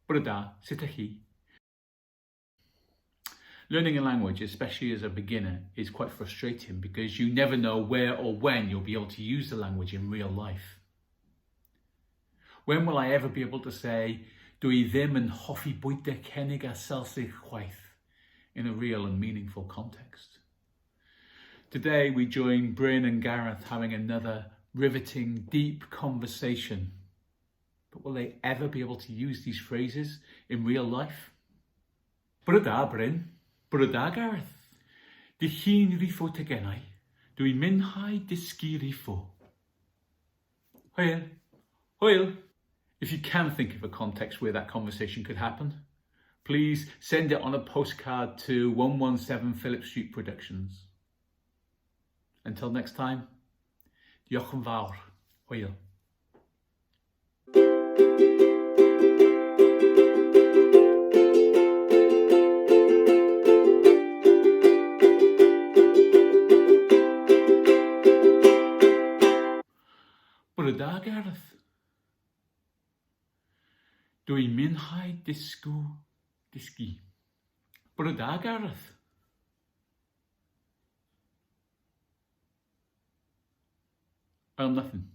Bore da, sut ych chi? Learning a language, especially as a beginner, is quite frustrating because you never know where or when you'll be able to use the language in real life. When will I ever be able to say, dwi ddim yn hoffi bwyta cynnig a salsig chwaith, in a real and meaningful context? Today we join Bryn and Gareth having another riveting, deep conversation. But will they ever be able to use these phrases in real life? Bore da, Bryn. Bore da, Gareth. Di chi'n rifo te gennau. Dwi'n mwynhau dysgu rifo. Hwyl. Hwyl. If you can think of a context where that conversation could happen, please send it on a postcard to 117 Phillip Street Productions. Until next time, diolch yn fawr. Hwyl. Bore da, Gareth. Dwi'n mwynhau dysgu. Bore da, Gareth. Nothing.